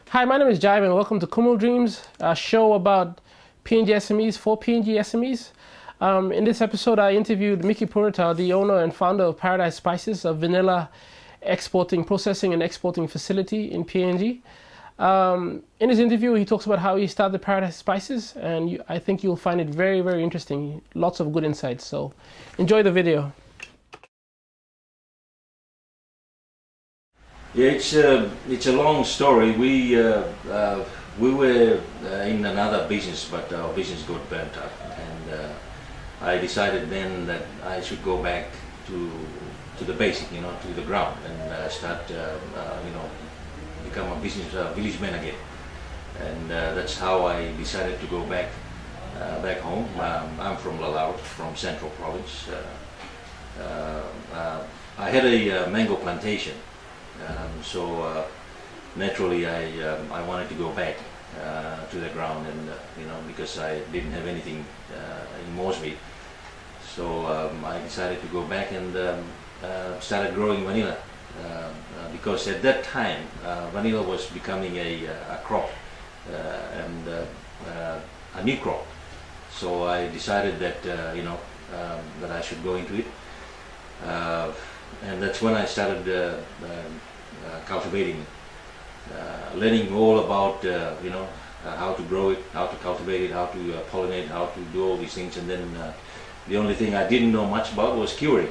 Hi, my name is Jive and welcome to Kumul Dreams, a show about PNG SMEs for PNG SMEs. In this episode, I interviewed Mickey Puritau, the owner and founder of Paradise Spices, a vanilla processing and exporting facility in PNG. In his interview, he talks about how he started Paradise Spices, and I think you'll find it very, very interesting. Lots of good insights, so enjoy the video. Yeah, it's a long story. We were in another business, but our business got burnt up, and I decided then that I should go back to the basic, to the ground, and start, become a village man again. And that's how I decided to go back home. I'm from Lalau, from Central Province. I had a mango plantation. So naturally I wanted to go back to the ground, and because I didn't have anything in Moresby, so I decided to go back and started growing vanilla, because at that time vanilla was becoming a crop, and a new crop. So I decided that that I should go into it. And that's when I started cultivating, learning all about how to grow it, how to cultivate it, how to pollinate, how to do all these things. And then the only thing I didn't know much about was curing.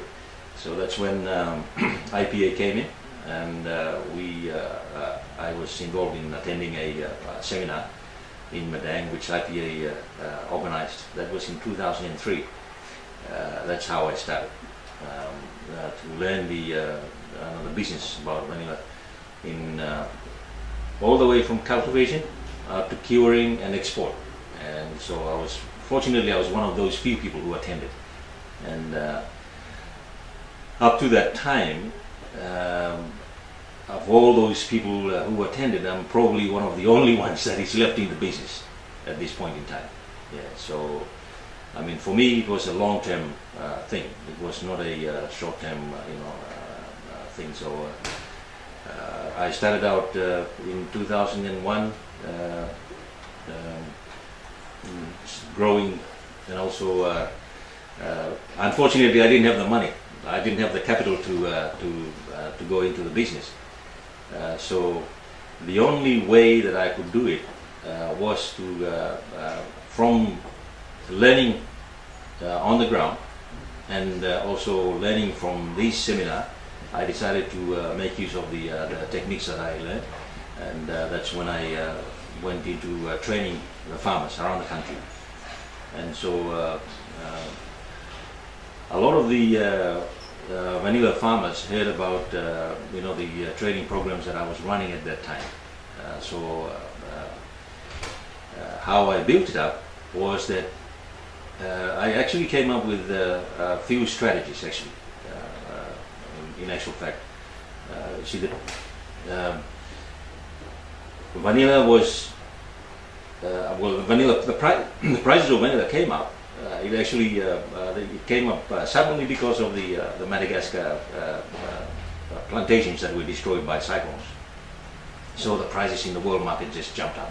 So that's when IPA came in, and I was involved in attending a seminar in Madang, which IPA organized. That was in 2003. That's how I started. To learn the business about vanilla, in all the way from cultivation to curing and export. And so I was one of those few people who attended. And up to that time, of all those people who attended, I'm probably one of the only ones that is left in the business at this point in time. Yeah. So I mean, for me, it was a long-term thing. It was not a short-term, thing. So I started out in 2001, growing, and also, unfortunately, I didn't have the money. I didn't have the capital to go into the business. So the only way that I could do it was to from learning on the ground, and also learning from this seminar, I decided to make use of the techniques that I learned, and that's when I went into training the farmers around the country. And so a lot of the vanilla farmers heard about the training programs that I was running at that time. So how I built it up was that I actually came up with a few strategies, actually. In actual fact, see that vanilla was the prices of vanilla came up. It actually it came up suddenly because of the Madagascar plantations that were destroyed by cyclones. So the prices in the world market just jumped up,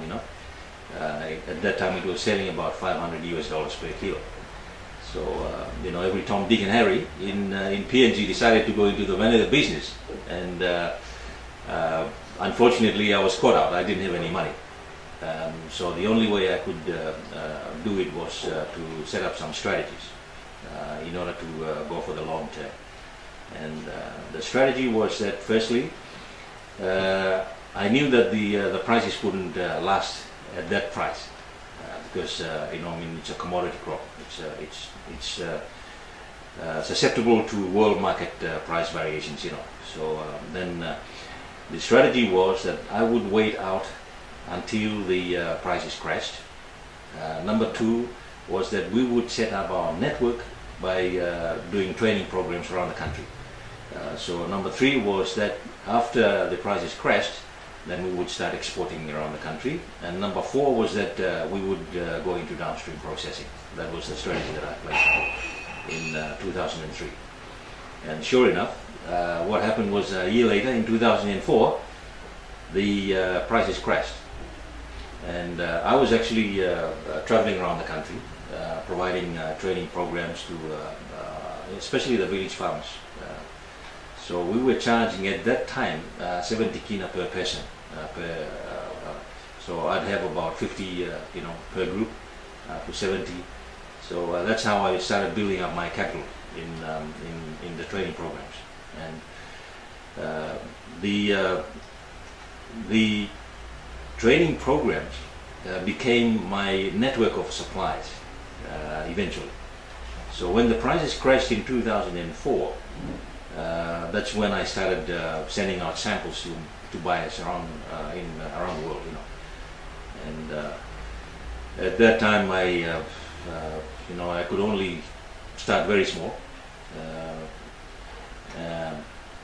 at that time it was selling about $500 per kilo. So every Tom, Dick and Harry in PNG decided to go into the vanilla business, and unfortunately I was caught out. I didn't have any money. So the only way I could do it was to set up some strategies in order to go for the long term. And the strategy was that, firstly, I knew that the prices couldn't last at that price, because it's a commodity crop. It's susceptible to world market price variations. So then the strategy was that I would wait out until the prices crashed. Number two was that we would set up our network by doing training programs around the country. So number three was that after the prices crashed, then we would start exporting around the country. And number four was that we would go into downstream processing. That was the strategy that I played in 2003. And sure enough, what happened was a year later, in 2004, the prices crashed. And I was actually traveling around the country, providing training programs to especially the village farmers. So we were charging at that time 70 kina per person. So I'd have about 50 per group, to 70. So that's how I started building up my capital in the training programs. And the training programs became my network of supplies eventually. So when the prices crashed in 2004, that's when I started sending out samples to buyers around around the world, And at that time, I could only start very small.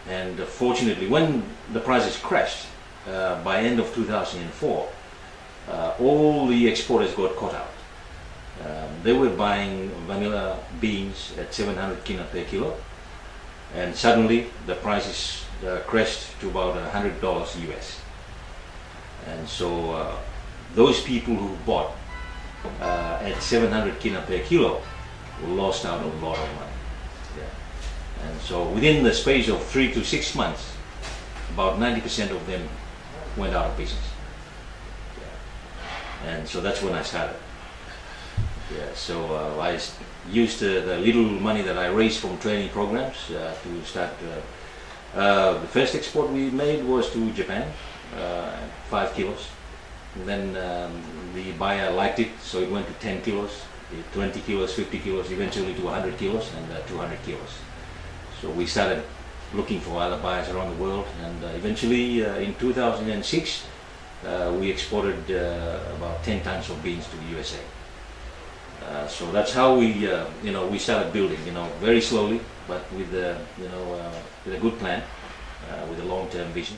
And fortunately, when the prices crashed, by end of 2004, all the exporters got caught out. They were buying vanilla beans at 700 kina per kilo, and suddenly the prices crashed to about $100 US. And so those people who bought at 700 kina per kilo lost out a lot of money. Yeah. And so within the space of 3 to 6 months, about 90% of them went out of business. Yeah. And so that's when I started. Yeah, so I used the little money that I raised from training programs to start. The first export we made was to Japan, 5 kilos. And then the buyer liked it, so it went to 10 kilos, 20 kilos, 50 kilos, eventually to 100 kilos and 200 kilos. So we started looking for other buyers around the world, and eventually in 2006 we exported about 10 tons of beans to the USA. So that's how we started building, very slowly, but with with a good plan, with a long-term vision.